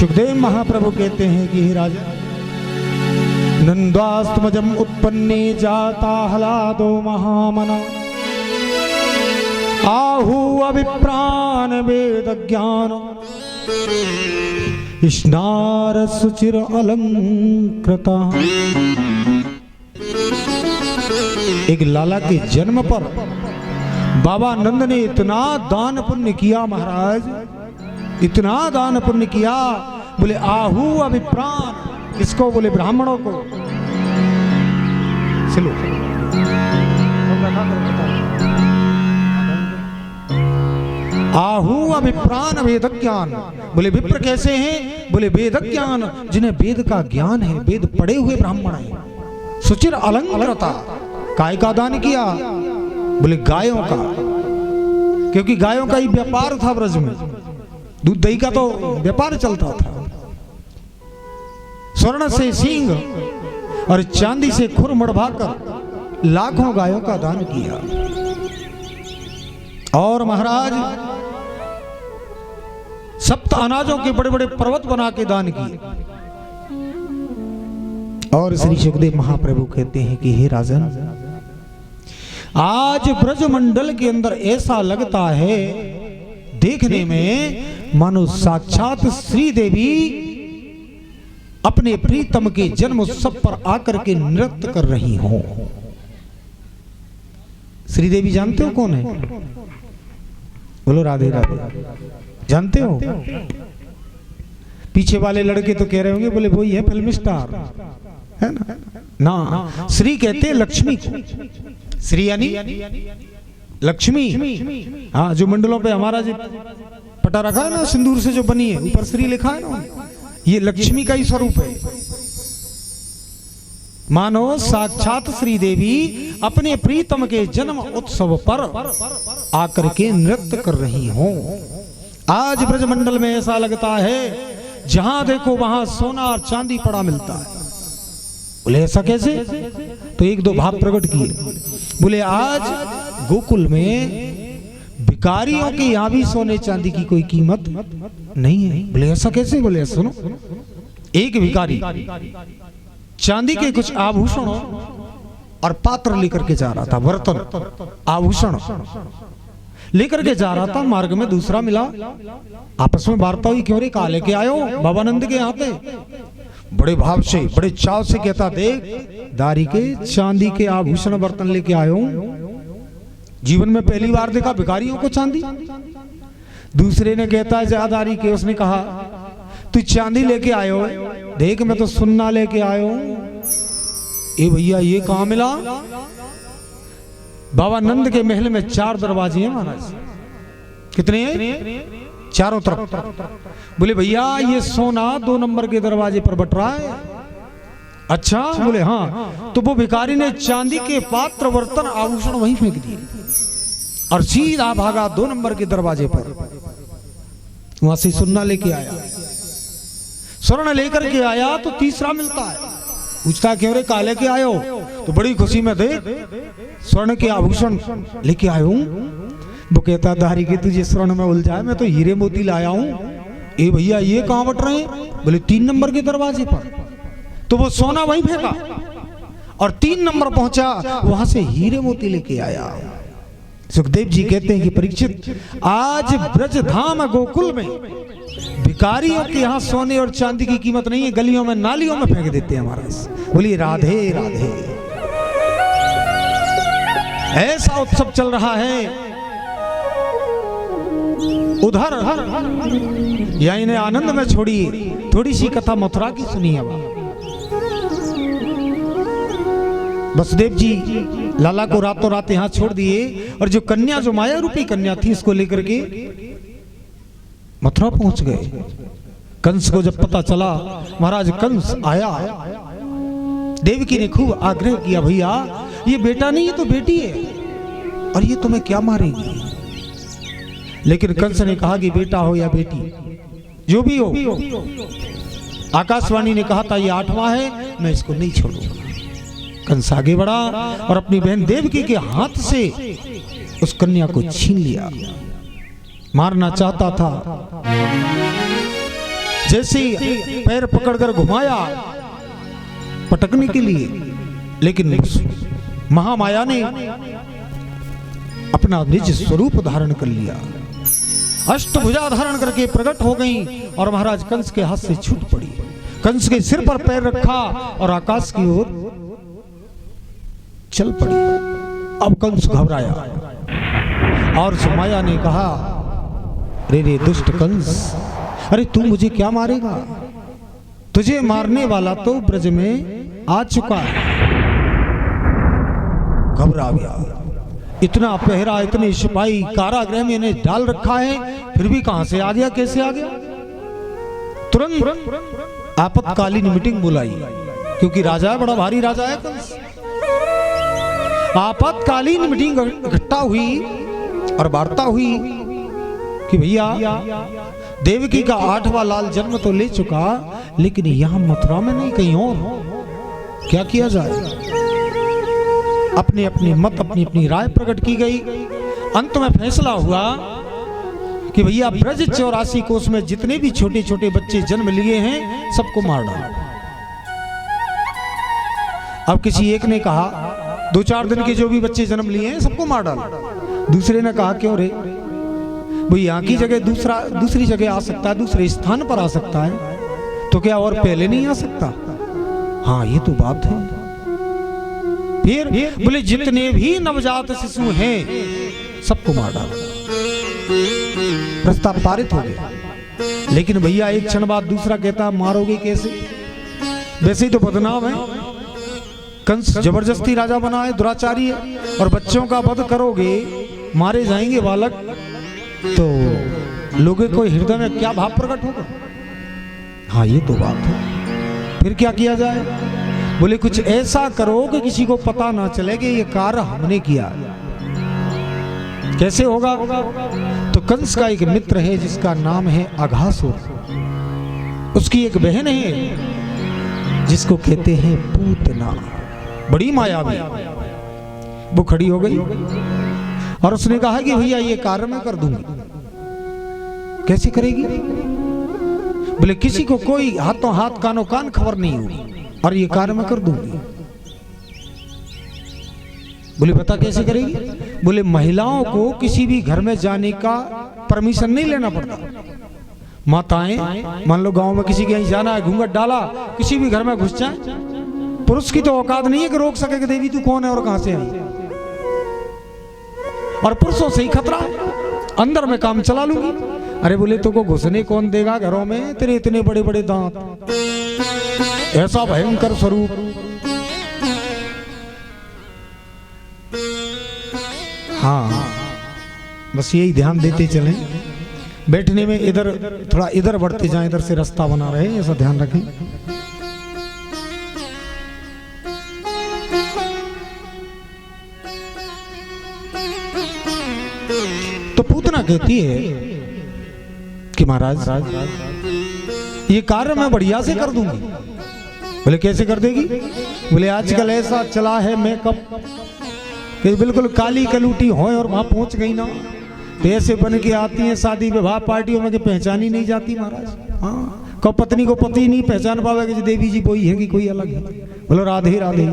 सुखदेव महाप्रभु कहते हैं कि हे राजा, नंदास्तमजम उत्पन्ने जाता हलादो महामना आहु अभिप्राण वेद ज्ञान स्नार सुचिर अलंकृता। एक लाला के जन्म पर बाबा नंद ने इतना दान पुण्य किया महाराज, इतना दान पुण्य किया। बोले आहू अभिप्राण, किसको? बोले ब्राह्मणों को। चलो आहू अभिप्राण वेद ज्ञान। बोले विप्र कैसे हैं? बोले वेद ज्ञान, जिन्हें वेद का ज्ञान है, वेद पढ़े हुए ब्राह्मण हैं। सुचिर अलंकृता, काय का दान किया? बोले गायों का, क्योंकि गायों का ही व्यापार था ब्रज में, दूध दही का तो व्यापार चलता था। स्वर्ण से सींग और चांदी से खुर मढ़वाकर लाखों गायों का दान किया। और महाराज सप्त अनाजों के बड़े बड़े पर्वत बना के दान किए। और श्री सुखदेव महाप्रभु कहते हैं कि हे राजन, आज ब्रजमंडल के अंदर ऐसा लगता है देखने में मानो साक्षात श्री देवी अपने प्रीतम के जन्म उत्सव पर आकर के नृत्य कर रही हो। श्री देवी जानते हो कौन है? बोलो राधे राधे। जानते हो? पीछे वाले लड़के तो कह रहे होंगे, बोले वही है फिल्म स्टार, है ना? ना, श्री कहते हैं लक्ष्मी को। श्री यानी लक्ष्मी। हाँ, जो मंडलों पे हमारा जो पटा रखा है ना सिंदूर से जो बनी है, ऊपर श्री लिखा है ना, ये लक्ष्मी का ही स्वरूप है। मानो साक्षात श्री देवी अपने प्रीतम के जन्म उत्सव पर आकर के नृत्य कर रही हो। आज ब्रजमंडल में ऐसा लगता है जहां देखो वहां सोना और चांदी पड़ा मिलता है। बोले ऐसा कैसे? तो एक दो भाव प्रकट किए। बोले आज गोकुल में भिखारियों के यहां भी सोने चांदी की कोई कीमत नहीं है। बोले ऐसा कैसे? बोले सुनो, एक भिखारी चांदी के कुछ आभूषण और पात्र लेकर के जा रहा था, बर्तन आभूषण लेकर के जा रहा था। मार्ग में दूसरा मिला, आपस में वार्ता हुई, क्यों रे कहा लेके आयो? बाबा नंद के यहाँ पे। बड़े भाव से बड़े चाव से कहता, देख दारी के चांदी के आभूषण बर्तन लेके आयो, जीवन में पहली बार देखा भिखारियों को चांदी। दूसरे ने कहता ज्यादारी के, उसने कहा तू चांदी लेके आयो, देख मैं तो सुन्ना लेके आयो। ए भैया ये कहां मिला? बाबा नंद के महल में 4 दरवाजे हैं महाराज। कितने हैं? चारों तरफ। बोले भैया ये सोना 2 नंबर के दरवाजे पर बट रहा है। अच्छा? बोले हाँ। तो वो भिखारी ने चांदी के पात्र बर्तन आभूषण वहीं फेंक दिए और सीधा भागा 2 नंबर के दरवाजे पर। वहां से सोना लेके आया, स्वर्ण लेकर के आया तो तीसरा मिलता है। पूछता क्यों रे काले के आयो? तो बड़ी खुशी में देख स्वर्ण के आभूषण लेके आया हूं। वो कहता दारी के तुझे स्वर्ण में उलझाए, मैं तो हीरे मोती लाया हूं। ए भैया ये कहां बट रहे हैं? बोले 3 नंबर के दरवाजे पर। तो वो सोना वहीं फेंका और 3 नंबर पहुंचा, वहां से हीरे मोती लेके आया। सुखदेव जी कहते हैं कि परीक्षित, आज ब्रजधाम गोकुल में भिखारियों के यहाँ सोने और चांदी की कीमत नहीं है, गलियों में नालियों में फेंक देते हैं महाराज। बोलिए राधे राधे। ऐसा उत्सव चल रहा है उधर। या इन्हें आनंद में छोड़िए, थोड़ी सी कथा मथुरा की सुनिए। वसुदेव जी लाला को रातों रात यहाँ छोड़ दिए और जो कन्या, जो माया रूपी कन्या थी, इसको लेकर के मथुरा पहुंच गए। कंस को जब पता चला, महाराज कंस आया, देवकी ने खूब आग्रह किया, भैया ये बेटा नहीं है तो बेटी है, और ये तुम्हें क्या मारेगी? लेकिन कंस ने कहा कि बेटा हो या बेटी जो भी हो। आकाशवाणी ने कहा था ये 8वां है, मैं इसको नहीं छोड़ूंगा। कंस आगे बढ़ा और अपनी बहन देवकी के हाथ से उस कन्या को छीन लिया। मारना चाहता था, जैसे पैर पकड़कर घुमाया पटकने के लिए, लेकिन महामाया ने अपना निज स्वरूप धारण कर लिया, अष्टभुजा धारण करके प्रकट हो गई और महाराज कंस के हाथ से छूट पड़ी। कंस के सिर पर पैर रखा और आकाश की ओर चल पड़ी। अब कंस घबराया और माया ने कहा, रे रे दुष्ट कंस, अरे तू मुझे क्या मारेगा? तुझे मारने वाला तो ब्रज में आ चुका है। घबरा गया, इतना पहरा, इतने सिपाही कारागृह में इन्हें डाल रखा है, फिर भी कहां से आ गया, कैसे आ गया? तुरंत आपातकालीन मीटिंग बुलाई, क्योंकि राजा बड़ा भारी राजा है कंस। आपातकालीन मीटिंग इकट्ठा हुई और वार्ता हुई कि भैया देवकी का 8वां लाल जन्म तो ले चुका, लेकिन यहां मथुरा में नहीं, कहीं और क्या किया जाए? अपनी अपनी मत, अपनी अपनी राय प्रकट की गई। अंत में फैसला हुआ कि भैया ब्रज 84 कोस में जितने भी छोटे छोटे बच्चे जन्म लिए हैं सबको मार डालो। अब किसी एक ने कहा 2-4 दिन के जो भी बच्चे जन्म लिए हैं सबको मार डालो। दूसरे ने कहा क्यों रे भाई, यहाँ की जगह दूसरी जगह आ सकता है, दूसरे स्थान पर आ सकता है, तो क्या और पहले नहीं आ सकता? हाँ ये तो बात है। फिर बोले जितने भी नवजात शिशु हैं सबको मार डालो। प्रस्ताव पारित हो गया। लेकिन भैया एक क्षण बाद दूसरा कहता मारोगे कैसे? वैसे ही तो बदनाम है, कंस जबरदस्ती राजा बना है, दुराचारी है, और बच्चों का वध करोगे, मारे जाएंगे बालक, तो लोगों को हृदय में क्या भाव प्रकट होगा? हाँ ये तो बात है। फिर क्या किया जाए? बोले कुछ ऐसा करो कि किसी को पता ना चले कि ये कार्य हमने किया। कैसे होगा? तो कंस का एक मित्र है जिसका नाम है अघासुर, उसकी एक बहन है जिसको कहते हैं पूतना, बड़ी मायावी। वो खड़ी हो गई और उसने कहा कि भैया ये कार्य मैं कर दूंगी। कैसे करेगी? बोले किसी को कोई हाथों हाथ कानों कान खबर नहीं होगी और ये कार्य मैं कर दूंगी। बोले बता कैसे करेगी? बोले महिलाओं को किसी भी घर में जाने का परमिशन नहीं लेना पड़ता। माताएं मान लो गांव में किसी के यहीं जाना है, घूंघट डाला, किसी भी घर में घुस जाए, पुरुष की तो औकात नहीं है कि रोक सके कि देवी तू कौन है और कहां से आई। और पुरुषों से ही खतरा है, अंदर में काम चला लूंगी। अरे बोले तो को घुसने कौन देगा घरों में, तेरे इतने बड़े बड़े दांत, ऐसा भयंकर स्वरूप। हाँ बस यही ध्यान देते चलें, बैठने में इधर थोड़ा इधर बढ़ते जाएं, इधर से रास्ता बना रहे, ऐसा ध्यान रखें। तो पूतना कहती है कि महाराज ये कार्य मैं बढ़िया से कर दूंगी। बोले कैसे कर देगी? बोले आजकल ऐसा चला है मेकअप कि बिल्कुल काली कलूटी हो और वहां पहुंच गई ना, तो ऐसे बन के आती हैं शादी विवाह पार्टियों में कि पहचानी नहीं जाती महाराज। हाँ को पत्नी को पति नहीं पहचान पावे कि देवी जी कोई है कि कोई अलग है। बोलो राधे राधे।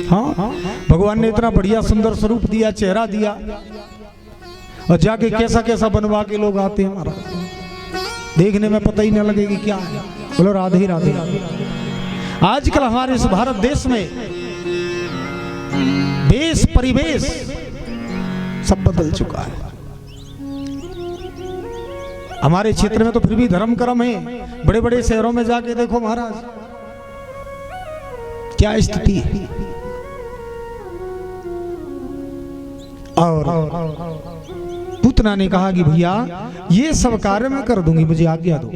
हाँ भगवान ने इतना बढ़िया सुंदर स्वरूप दिया, चेहरा दिया, और जाके कैसा कैसा बनवा के लोग आते हैं महाराज, देखने में पता ही न लगे कि क्या है। बोलो राधे राधे। आजकल हमारे इस भारत देश में देश परिवेश सब बदल चुका है। हमारे क्षेत्र में तो फिर भी धर्म कर्म है, बड़े बड़े शहरों में जाके देखो महाराज क्या स्थिति है। और पूतना ने कहा कि भैया ये सब कार्य मैं कर दूंगी, मुझे आज्ञा दो।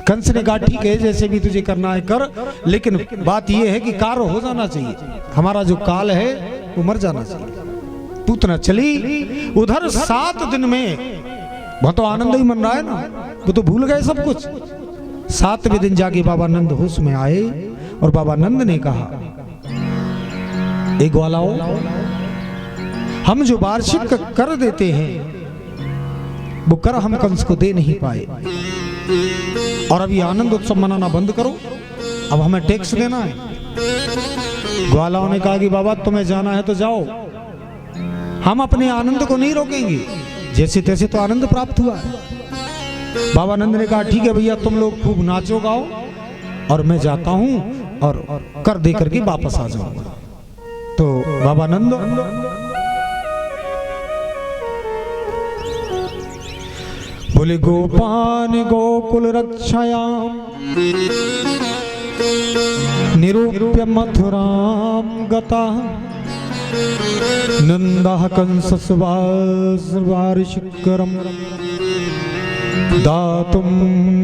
कंस ने कहा ठीक है जैसे भी तुझे करना है कर, लेकिन बात यह है कि कार्य हो जाना चाहिए, हमारा जो काल है वो मर जाना चाहिए। पूतना चली उधर 7 दिन में, वहां तो आनंद ही मन रहा है ना, वो तो भूल गए सब कुछ। 7वें दिन जाके बाबा नंद होश में आए और बाबा नंद ने कहा एक ग्वालाओ, हम जो वार्षिक कर देते हैं वो कर हम कंस को दे नहीं पाए, और अब ये आनंद उत्सव मनाना बंद करो, अब हमें टैक्स देना है। ग्वालाओं ने कहा कि बाबा तुम्हें जाना है तो जाओ, हम अपने आनंद को नहीं रोकेंगे, जैसे तैसे तो आनंद प्राप्त हुआ है। बाबा नंद ने कहा ठीक है भैया, तुम लोग खूब नाचो गाओ और मैं जाता हूं और कर दे करके वापस आ जाऊंगा। तो बाबा नंद बोले गोपान गोकुल रक्षायाम निरूप्य मथुराम गता नंदः कंसस्वार्षिकरम दातुम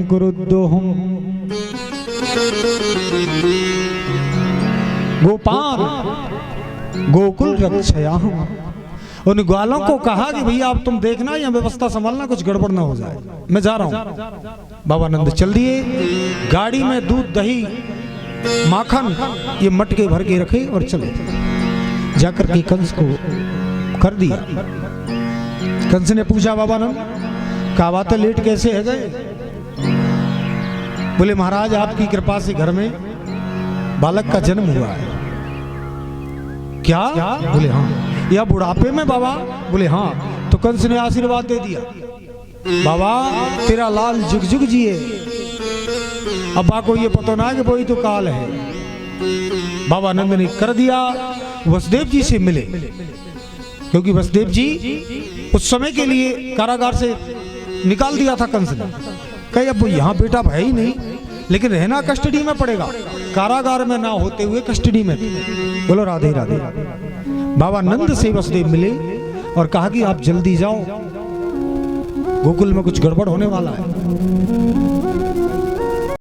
क्रुद्धोहम। गोपान गोकुल रक्षयाम, उन ग्वालों को कहा कि भैया अब तुम देखना या व्यवस्था संभालना, कुछ गड़बड़ ना हो जाए, मैं जा रहा हूं। बाबा नंद चल दिए, गाड़ी में दूध दही माखन ये मटके भर के रखे और चले जाकर के कंस को कर दिया। कंस ने पूछा बाबा नंद क्या बात है, लेट कैसे है गए? बोले महाराज आपकी कृपा से घर में बालक का जन्म हुआ है। क्या? बोले हाँ। या बुढ़ापे में बाबा? बोले हाँ। तो कंस ने आशीर्वाद दे दिया, बाबा तेरा लाल जुग जुग जिए। अब्बा को ये पता ना कि वही तो काल है। बाबा नंद ने कर दिया, वसुदेव जी से मिले, क्योंकि वसुदेव जी उस समय के लिए कारागार से निकाल दिया था कंस ने। कहे अब यहाँ बेटा भाई नहीं, लेकिन रहना कस्टडी में पड़ेगा, कारागार में ना होते हुए कस्टडी में। बोलो राधे राधे। बाबा नंद से वसुदेव मिले और कहा कि आप जल्दी जाओ, गोकुल में कुछ गड़बड़ होने वाला है।